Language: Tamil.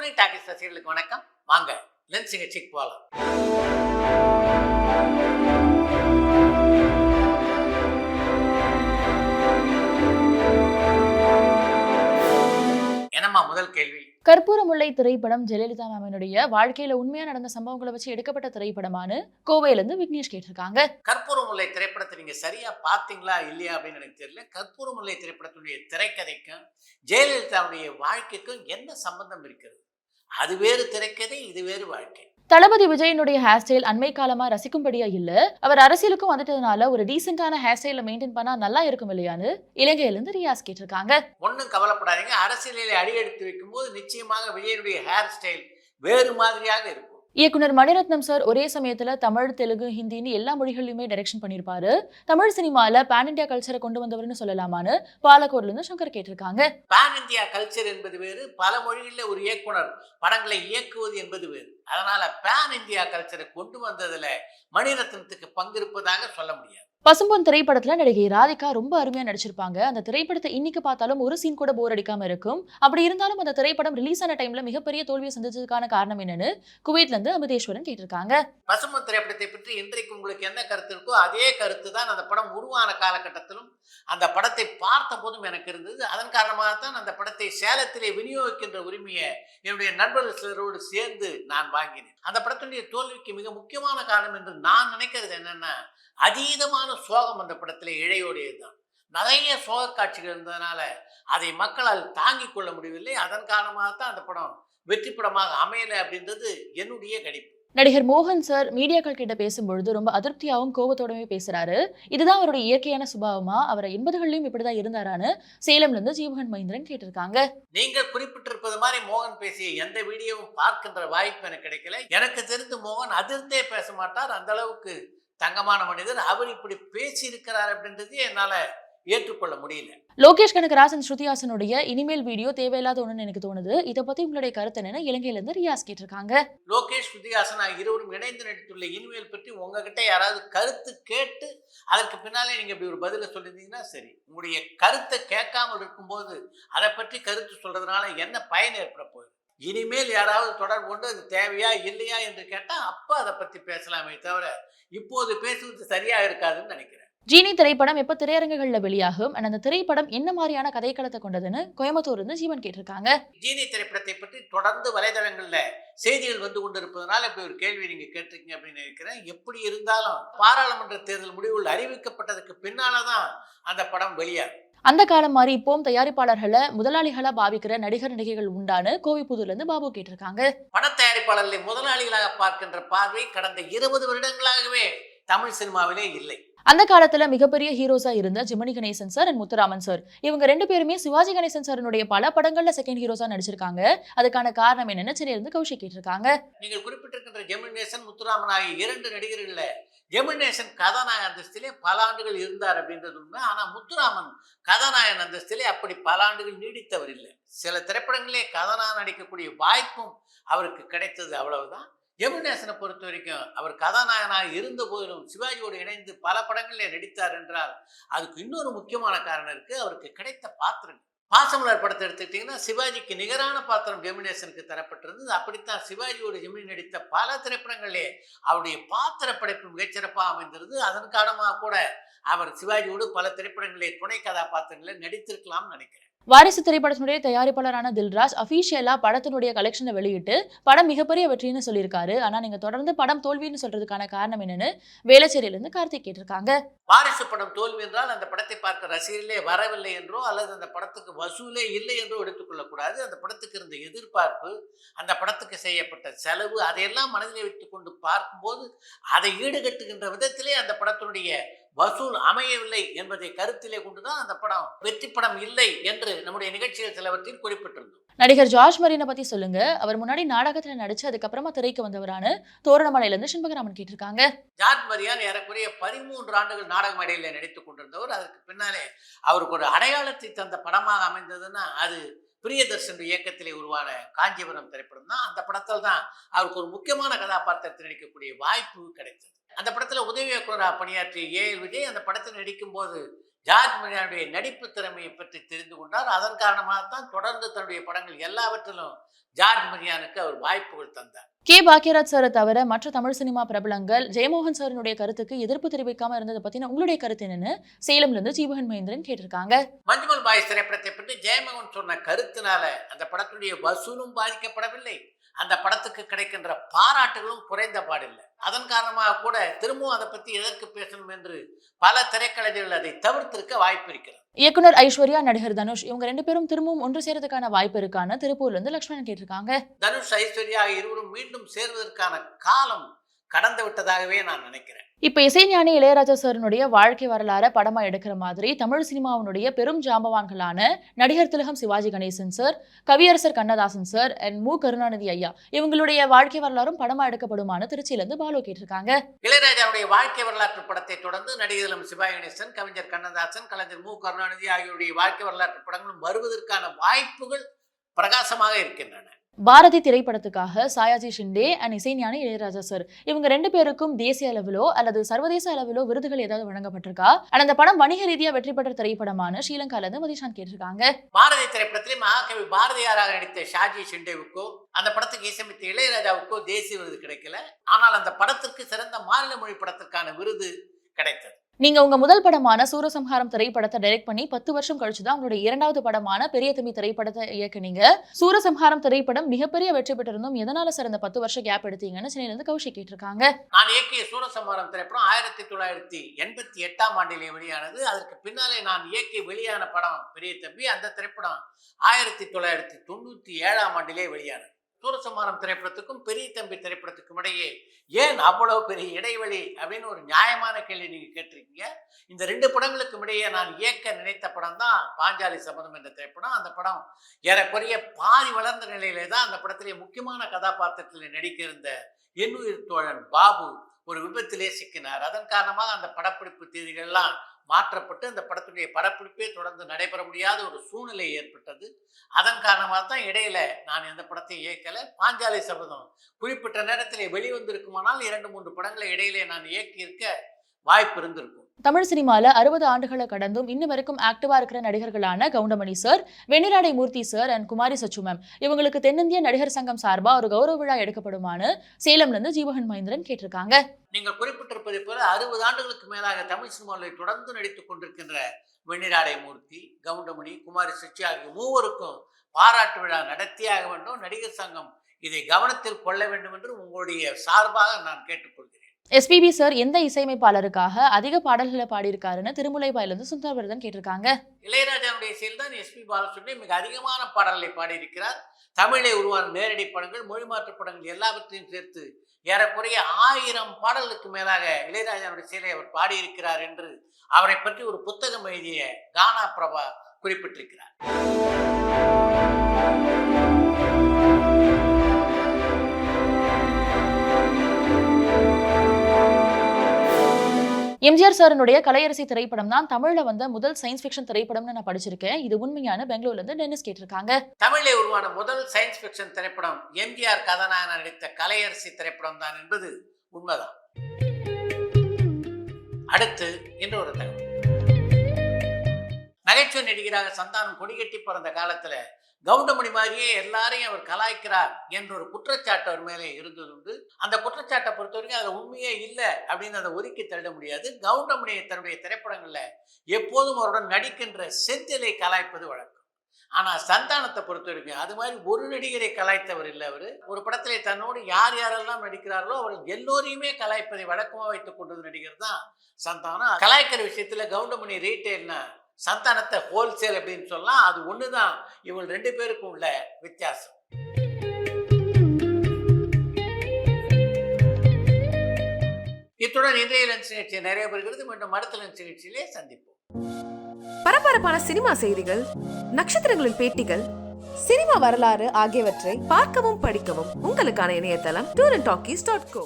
மார்னிங் டாக்கிஸ் ரசிகர்களுக்கு வணக்கம். வாங்க லென்ஸ் நிகழ்ச்சிக்கு போகலாம். என்னம்மா முதல் கேள்வி? கற்பூரமுல்லை திரைப்படம் ஜெயலலிதா மேமனுடைய வாழ்க்கையில உண்மையா நடந்த சம்பவங்களை வச்சு எடுக்கப்பட்ட திரைப்படமானு கோவையில இருந்து விக்னேஷ் கேட்டிருக்காங்க. கற்பூரமுல்லை திரைப்படத்தை நீங்க சரியா பாத்தீங்களா இல்லையா அப்படின்னு எனக்கு தெரியல. கற்பூரமுல்லை திரைப்படத்துடைய திரைக்கதைக்கும் ஜெயலலிதாவுடைய வாழ்க்கைக்கும் என்ன சம்பந்தம் இருக்கிறது? அது வேறு திரைக்கதை, இது வேறு வாழ்க்கை. தளபதி விஜயனுடைய ஹேர் ஸ்டைல் அண்மை காலமா ரசிக்கும்படியா இல்ல, அவர் அரசியலுக்கும் வந்துட்டதுனால ஒரு டீசென்டான ஹேர் ஸ்டைல மெயின்டைன் பண்ணா நல்லா இருக்கும் இல்லையான்னு இலங்கையில இருந்து ரியாஸ் கேட்டிருக்காங்க. ஒன்னும் கவலைப்படாதீங்க, அரசியலில் அடியெடுத்து வைக்கும் போது நிச்சயமாக விஜயனுடைய ஹேர் ஸ்டைல் வேறு மாதிரியாக இருக்கும். இயக்குனர் மணிரத்னம் சார் ஒரே சமயத்துல தமிழ், தெலுங்கு, ஹிந்தின்னு எல்லா மொழிகளிலுமே டைரக்ஷன் பண்ணிருப்பாரு. தமிழ் சினிமால பேன் இந்தியா கல்ச்சரை கொண்டு வந்தவர்னு சொல்லலாமான்னு பாலக்கோட்ல இருந்து சங்கர் கேட்டிருக்காங்க. பேன் இந்தியா கல்ச்சர் என்பது வேறு, பல மொழிகளில் ஒரு இயக்குனர் படங்களை இயக்குவது என்பது வேறு. அதனால பேன் இந்தியா கல்ச்சரை கொண்டு வந்ததுல மணிரத்னத்துக்கு பங்கு இருப்பதாக சொல்ல முடியாது. பசும்பொன் திரைப்படத்துல நடிகை ராதிகா ரொம்ப அருமையா நடிச்சிருப்பாங்க. அந்த திரைப்படத்தை இன்னைக்கு பார்த்தாலும் ஒரு சீன் கூட போர் அடிக்காம இருக்கும். அப்படி இருந்தாலும் அந்த திரைப்படம் ரிலீஸ் ஆன டைம்ல மிகப்பெரிய தோல்வியை சந்திச்சதுக்கான காரணம் என்னன்னு குவைத்ல இருந்து அமிதேஸ்வரன் கேட்டிருக்காங்க. பசும்பொன் திரைப்படத்தை பற்றி இன்றைக்கு உங்களுக்கு என்ன கருத்து இருக்கோ அதே கருத்து தான் அந்த படம் உருவான காலகட்டத்திலும் அந்த படத்தை பார்த்த போதும் எனக்கு இருந்தது. அதன் காரணமாகத்தான் அந்த படத்தை சேலத்திலே விநியோகிக்கின்ற உரிமையை என்னுடைய நண்பர்கள் சிலரோடு சேர்ந்து நான் வாங்கினேன். அந்த படத்தினுடைய தோல்விக்கு மிக முக்கியமான காரணம் என்று நான் நினைக்கிறது என்னன்னா, அதீதமான சோகம் அந்த படத்துல இழையோடையதுதான். நிறைய சோக காட்சிகள் இருந்ததுனால அதை மக்களால் தாங்கிக் கொள்ள முடியவில்லை. அதன் காரணமாகத்தான் அந்த படம் வெற்றி படமாக அமையலை அப்படின்றது என்னுடைய கணிப்பு. நடிகர் மோகன் சார் மீடியாக்கள் கிட்ட பேசும்பொழுது ரொம்ப அதிருப்தியாகவும் கோபத்தோடவே பேசுறாரு. இதுதான் அவருடைய இயற்கையான சுபாவமா? அவரை 80கள்லயும் இப்படிதான் இருந்தாரான்னு சேலம்ல இருந்து ஜீவகன் மகேந்திரன் கேட்டிருக்காங்க. நீங்கள் குறிப்பிட்டிருப்பது மாதிரி மோகன் பேசிய எந்த வீடியோவும் பார்க்கின்ற வாய்ப்பு எனக்கு கிடைக்கல. எனக்கு தெரிந்து மோகன் அதிர்ந்தே பேச மாட்டார். அந்த அளவுக்கு தங்கமான மனிதர். அவர் இப்படி பேசி இருக்கிறார் அப்படின்றது என்னால ஏற்றுக்கொள்ள முடியல. லோகேஷ் கனகராஜ் ஸ்ருதிஹாசனுடைய இனிமேல் வீடியோ தேவையில்லாத ஒண்ணுன்னு எனக்கு தோணுது. இதை பத்தி உங்களுடைய கருத்து என்னன்னு இலங்கையில இருந்து ரியாஸ் கேட்டிருக்காங்க. லோகேஷ் ஸ்ருதிஹாசன் இருவரும் இணைந்து நடித்துள்ள இனிமேல் பற்றி உங்ககிட்ட யாராவது கருத்து கேட்டு அதற்கு பின்னாலே நீங்க இப்படி ஒரு பதில சொல்லியிருந்தீங்கன்னா சரி. உங்களுடைய கருத்தை கேட்காமல் இருக்கும்போது அதை பற்றி கருத்து சொல்றதுனால என்ன பயன் ஏற்பட போகுது? இனிமேல் யாராவது தொடர்பு கொண்டு அது தேவையா இல்லையா என்று கேட்டா அப்ப அதை பத்தி பேசலாமே தவிர இப்போது பேசுவது சரியா இருக்காதுன்னு நினைக்கிறேன். ஜீனி திரைப்படம் எப்ப திரையரங்குகள்ல வெளியாகும்? அந்த திரைப்படம் என்ன மாதிரியான கதைக்களத்தை கொண்டதுன்னு கோயம்புத்தூர் இருந்து ஜீவன் கேட்டிருக்காங்க. ஜீனி திரைப்படத்தை பற்றி தொடர்ந்து வலைதளங்கள்ல செய்திகள் வந்து கொண்டிருப்பதனால இப்படி ஒரு கேள்வி நீங்க கேட்டிருக்கீங்க அப்படின்னு நினைக்கிறேன். எப்படி இருந்தாலும் பாராளுமன்ற தேர்தல் முடிவுகள் அறிவிக்கப்பட்டதுக்கு பின்னாலதான் அந்த படம் வெளியாகும். அந்த காலம் மாதிரி இப்போவும் தயாரிப்பாளர்களை முதலாளிகளா பாவிக்கிற நடிகர் நடிகைகள் உண்டான்னு கோவைப்புதூர்ல இருந்து பாபு கேட்டிருக்காங்க. பட தயாரிப்பாளர்களை முதலாளிகளாக பார்க்கின்ற பார்வை கடந்த 20 வருடங்களாகவே தமிழ் சினிமாவிலே இல்லை. அந்த காலத்துல மிகப்பெரிய ஹீரோஸா இருந்த Gemini Ganesan sir and Muthuraman sir, இவங்க 2 பேருமே சிவாஜி கணேசன் சாருடைய பல படங்கள்ல செகண்ட் ஹீரோஸா நடிச்சிருக்காங்க. அதுக்கான காரணம் என்னன்னு சென்னையில இருந்து கௌஷிக் கேட்டிருக்காங்க. நீங்கள் குறிப்பிட்டிருக்கின்ற ஜெமினி கணேசன், முத்துராமன் ஆகிய 2 நடிகர்கள ஜெமினி கணேசன் கதாநாயக அந்தஸ்திலே பல ஆண்டுகள் இருந்தார் அப்படின்றது உண்மை. ஆனா முத்துராமன் கதாநாயகன் அந்தஸ்திலே அப்படி பல ஆண்டுகள் நீடித்தவர் இல்லை. சில திரைப்படங்களே கதாநாயகன் நடிக்கக்கூடிய வாய்ப்பும் அவருக்கு கிடைத்தது, அவ்வளவுதான். ஜெமினி கணேசனை பொறுத்த வரைக்கும் அவர் கதாநாயகனாக இருந்த போதிலும் சிவாஜியோடு இணைந்து பல படங்களில் நடித்தார் என்றால் அதுக்கு இன்னொரு முக்கியமான காரணம் இருக்கு. அவருக்கு கிடைத்த பாத்திரங்கள். பாசமலர் படத்தை எடுத்துக்கிட்டீங்கன்னா சிவாஜிக்கு நிகரான பாத்திரம் ஜெமினி கணேசனுக்கு தரப்பட்டிருந்தது. அப்படித்தான் சிவாஜியோடு ஜெமினி நடித்த பல திரைப்படங்களே அவருடைய பாத்திர படைப்பு மிகச்சிறப்பாக அமைந்திருந்தது. அதன் காரணமாக கூட அவர் சிவாஜியோடு பல திரைப்படங்களே துணை கதாபாத்திரங்களை நடித்திருக்கலாம்னு நினைக்கிறேன். வாரிசு திரைப்படத்தினுடைய தயாரிப்பாளரான தில்ராஜ் அபிஷியலா படத்தினுடைய கலெக்ஷனை வெளியிட்டு படம் மிகப்பெரிய வெற்றின்னு சொல்லியிருக்காரு. ஆனா நீங்க தொடர்ந்து படம் தோல்வின்னு சொல்றதுக்கான காரணம் என்னன்னு வேளச்சேரியில இருந்து கார்த்திக் கேட்டிருக்காங்க. வாரிசு படம் தோல்வி என்றால் அந்த படத்தை பார்க்க ரசிகர்களே வரவில்லை என்றோ அல்லது அந்த படத்துக்கு வசூலே இல்லை என்றோ எடுத்துக்கொள்ளக்கூடாது. அந்த படத்துக்கு இருந்த எதிர்பார்ப்பு, அந்த படத்துக்கு செய்யப்பட்ட செலவு, அதையெல்லாம் மனதிலே வைத்துக் கொண்டு பார்க்கும்போது அதை ஈடுகட்டுகின்ற விதத்திலே அந்த படத்தினுடைய வசூல் அமையவில்லை என்பதை கருத்திலே கொண்டுதான் அந்த படம் வெற்றி படம் இல்லை என்று நம்முடைய நிகழ்ச்சிகள் சிலவற்றில் குறிப்பிட்டிருந்தோம். நடிகர் ஜார்ஜ் மரீனை பத்தி சொல்லுங்க. அவர் முன்னாடி நாடகத்துல நடிச்சு அதுக்கப்புறமா திரைக்கு வந்தவரான தோரணமலையில இருந்து சிண்பகராமன் கேட்டிருக்காங்க. ஜார்ஜ் மரியான் ஏறக்குறைய 13 ஆண்டுகள் நாடக மேடையில நடித்துக் கொண்டிருந்தவர். அதற்கு பின்னாலே அவருக்கு ஒரு அடையாளத்தை தந்த படமாக அமைந்ததுன்னா அது பிரியதர்ஷன் இயக்கத்திலே உருவான காஞ்சிபுரம் திரைப்படம் தான். அந்த படத்தில் தான் அவருக்கு ஒரு முக்கியமான கதாபாத்திரத்தில் நடிக்கக்கூடிய வாய்ப்பு கிடைத்தது. அந்த படத்துல உதவி இயக்குனராக பணியாற்றிய ஏஎல் விஜய் அந்த படத்தில் நடிக்கும் போது ஜார்ஜ் மரியானுடைய நடிப்பு திறமையை பற்றி தெரிந்து கொண்டார். அதன் காரணமாகத்தான் தொடர்ந்து தன்னுடைய படங்கள் எல்லாவற்றிலும் ஜார்ஜ் மரியானுக்கு அவர் வாய்ப்புகள் தந்தார். கே பாக்யராஜ் சாரை தவிர மற்ற தமிழ் சினிமா பிரபலங்கள் ஜெயமோகன் சாரினுடைய கருத்துக்கு எதிர்ப்பு தெரிவிக்காம இருந்ததை பத்தின உங்களுடைய கருத்து என்னன்னு சேலம்ல இருந்து ஜீவகன் மகேந்திரன் கேட்டிருக்காங்க. மஞ்சுமல் பாய்ஸ் திரைப்படத்தை பற்றி ஜெயமோகன் சொன்ன கருத்தினால அந்த படத்துடைய வசூலும் பாதிக்கப்படவில்லை, அந்த படத்துக்கு கிடைக்கின்ற பாராட்டுகளும் குறைந்த பாடில்லை. அதன் காரணமாக கூட திரும்பவும் அதை பத்தி எதற்கு பேசணும் என்று பல திரைக்கலைஞர்கள் அதை தவிர்த்திருக்க வாய்ப்பு இருக்கிறது. இயக்குனர் ஐஸ்வர்யா, நடிகர் தனுஷ் இவங்க 2 பேரும் திரும்பவும் ஒன்று சேரதுக்கான வாய்ப்பு இருக்கான்னு திருப்பூர்ல இருந்து லட்சுமணன் கேட்டிருக்காங்க. தனுஷ், ஐஸ்வர்யா இருவரும் மீண்டும் சேர்வதற்கான காலம் கடந்து விட்டதாகவே நான் நினைக்கிறேன். இப்ப இசைஞானி இளையராஜா சாரினுடைய வாழ்க்கை வரலாறு படமா எடுக்கிற மாதிரி தமிழ் சினிமாவினுடைய பெரும் ஜாம்பவான்களான நடிகர் திலகம் சிவாஜி கணேசன் சார், கவியரசர் கண்ணதாசன் சார் அண்ட் மு கருணாநிதி ஐயா இவங்களுடைய வாழ்க்கை வரலாறும் படமா எடுக்கப்படுமான்னு திருச்சியில இருந்து பாலு கேட்டிருக்காங்க. இளையராஜாவுடைய வாழ்க்கை வரலாற்று படத்தை தொடர்ந்து நடிகர் திலகம் சிவாஜி கணேசன், கவிஞர் கண்ணதாசன், கலைஞர் மு கருணாநிதி ஆகியோருடைய வாழ்க்கை வரலாற்று படங்களும் வருவதற்கான வாய்ப்புகள் பிரகாசமாக இருக்கின்றன. பாரதி திரைப்படத்துக்காக சாயாஜி ஷிண்டே அண்ட் இசைஞானி இளையராஜா சார் இவங்க 2 பேருக்கும் தேசிய அளவிலோ அல்லது சர்வதேச அளவிலோ விருதுகள் ஏதாவது வழங்கப்பட்டிருக்கா? அந்த படம் வணிக ரீதியா வெற்றி பெற்ற திரைப்படமான ஸ்ரீலங்கால இருந்து மதிஷான் கேட்டிருக்காங்க. பாரதி திரைப்படத்திலே மகாகவி பாரதியாராக நடித்த ஷாஜி ஷிண்டேவுக்கோ அந்த படத்துக்கு இசையமைத்த இளையராஜாவுக்கோ தேசிய விருது கிடைக்கல. ஆனால் அந்த படத்திற்கு சிறந்த மாநில மொழி படத்திற்கான விருது கிடைத்தது. நீங்க உங்க முதல் படமான சூரசம்ஹாரம் திரைப்படத்தை டைரக்ட் பண்ணி 10 வருஷம் கழிச்சுதான் உங்களுடைய 2வது படமான பெரிய தம்பி திரைப்படத்தை இயக்குனீங்க. சூரசம்ஹாரம் திரைப்படம் மிகப்பெரிய வெற்றி பெற்றிருந்தும் எதனால சார் இந்த 10 வருஷம் கேப் எடுத்தீங்கன்னு சென்னையில இருந்து கௌஷிக் கேட்டிருக்காங்க. நான் இயக்கிய சூரசம்ஹாரம் திரைப்படம் 1988ஆம் ஆண்டிலே வெளியானது. அதற்கு பின்னாலே நான் இயக்கி வெளியான படம் பெரிய தம்பி. அந்த திரைப்படம் 1997ஆம் ஆண்டிலே வெளியானது. சூரசம்ஹாரம் திரைப்படத்துக்கும் பெரிய தம்பி திரைப்படத்துக்கும் இடையே ஏன் அவ்வளவு பெரிய இடைவெளி அப்படின்னு ஒரு நியாயமான கேள்வி நீங்க கேட்டிருக்கீங்க. இந்த 2 படங்களுக்கும் இடையே நான் இயக்க நினைத்த படம் தான் பாஞ்சாலி சபதம் என்ற திரைப்படம். அந்த படம் ஏறக்குறைய பாதி வளர்ந்த நிலையிலே தான் அந்த படத்திலே முக்கியமான கதாபாத்திரத்தில் நடிக்க இருந்த என்னுயிர் தோழன் பாபு ஒரு விபத்திலே சிக்கினார். அதன் காரணமாக அந்த படப்பிடிப்பு தேதிகள்லாம் மாற்றப்பட்டு அந்த படத்துடைய படப்பிடிப்பே தொடர்ந்து நடைபெற முடியாத ஒரு சூழ்நிலை ஏற்பட்டது. அதன் காரணமாக தான் இடையில நான் எந்த படத்தையும் இயக்கல. பாஞ்சாலி சபதம் குறிப்பிட்ட நேரத்திலே வெளிவந்திருக்குமானால் 2-3 படங்களை இடையிலே நான் இயக்கியிருக்க வாய்ப்பு இருந்திருக்கும். தமிழ் சினிமால 60 ஆண்டுகளை கடந்தும் இன்னும் வரைக்கும் ஆக்டிவா இருக்கிற நடிகர்களான Goundamani sir, Vennira Aadai Moorthy sir and Kumari Sachu ma'am இவங்களுக்கு தென்னிந்திய நடிகர் சங்கம் சார்பா ஒரு கௌரவ விழா எடுக்கப்படுமான்னு சேலம்ல இருந்து ஜீவகன் மகேந்திரன் கேட்டிருக்காங்க. நீங்கள் குறிப்பிட்டிருப்பதை போல 60 ஆண்டுகளுக்கு மேலாக தமிழ் சினிமாவில் தொடர்ந்து நடித்துக் கொண்டிருக்கின்ற வெண்ணிராடை மூர்த்தி, கவுண்டமணி, குமாரி சச்சி ஆகிய 3வருக்கும் பாராட்டு விழா நடத்தியாக வேண்டும். நடிகர் சங்கம் இதை கவனத்தில் கொள்ள வேண்டும் என்று உங்களுடைய சார்பாக நான் கேட்டுக்கொள்கிறேன். எஸ்பிபி சார் எந்த இசையமைப்பாளருக்காக அதிக பாடல்களை பாடியிருக்காருன்னு திருமுலைவாயிலிருந்து சுந்தரவர்தன் கேட்டிருக்காங்க. இளையராஜாவுடைய இசையில் தான் எஸ்பி பாலசுப்ரமணியம் மிக அதிகமான பாடல்களை பாடியிருக்கிறார். தமிழை உருவான நேரடி படங்கள், மொழி மாற்று படங்கள் எல்லாவற்றையும் சேர்த்து ஏறக்குறைய 1000 பாடல்களுக்கு மேலாக இளையராஜாவுடைய இசையிலே அவர் பாடியிருக்கிறார் என்று அவரை பற்றி ஒரு புத்தகம் எழுதிய கானா பிரபா குறிப்பிட்டிருக்கிறார். எம்ஜிஆர் சாரினுடைய கலையரசி திரைப்படம் தான் தமிழ்ல வந்த முதல் சயின்ஸ் ஃபிக்ஷன் திரைப்படம்னு நான் படிச்சிருக்கேன். இது உண்மையான பெங்களூர்ல இருந்து டென்னிஸ் கேட்டிருக்காங்க. தமிழில் உருவான முதல் சயின்ஸ் ஃபிக்ஷன் திரைப்படம் எம்ஜிஆர் கதாநாயகன் நடித்த கலையரசி திரைப்படம் தான் என்பது உண்மைதான். அடுத்து இன்னொரு தகவல். நகைச்சுவை நடிகராக சந்தானம் கொடிகட்டி பிறந்த காலத்துல கவுண்டமணி மாதிரியே எல்லாரையும் அவர் கலாய்க்கிறார் என்ற ஒரு குற்றச்சாட்டு அவர் மேலே இருந்ததுண்டு. அந்த குற்றச்சாட்டை பொறுத்த வரைக்கும் அது உண்மையே இல்லை அப்படின்னு அதை ஒதுக்கி தள்ள முடியாது. கவுண்டமணியை தன்னுடைய திரைப்படங்கள்ல எப்போதும் அவருடன் நடிக்கின்ற செந்திலை கலாய்ப்பது வழக்கம். ஆனா சந்தானத்தை பொறுத்த வரைக்கும் அது மாதிரி ஒரு நடிகரை கலாய்த்தவர் இல்லை. அவர் ஒரு படத்திலே தன்னோடு யார் யாரெல்லாம் நடிக்கிறார்களோ அவர்கள் எல்லோரையுமே கலாய்ப்பதை வழக்கமாக வைத்துக் கொண்டது நடிகர் தான் சந்தானம். கலாய்க்கிற விஷயத்துல கவுண்டமணி ரீட்டெயில்னா சந்தானத்தை ஹோல்சேல் அப்படின்னு சொல்லலாம். அது ஒண்ணுதான் இவங்க 2 பேருக்கும் உள்ள வித்தியாசம். இத்துடன் இன்றைய லென்ஸ் நிகழ்ச்சி நிறைய பெறுகிறது. மீண்டும் அடுத்த லென்ஸ் நிகழ்ச்சியிலே சந்திப்போம். பரபரப்பான சினிமா செய்திகள், நட்சத்திரங்களின் பேட்டிகள், சினிமா வரலாறு ஆகியவற்றை பார்க்கவும் படிக்கவும் உங்களுக்கான இணையதளம் tourantalkies.co.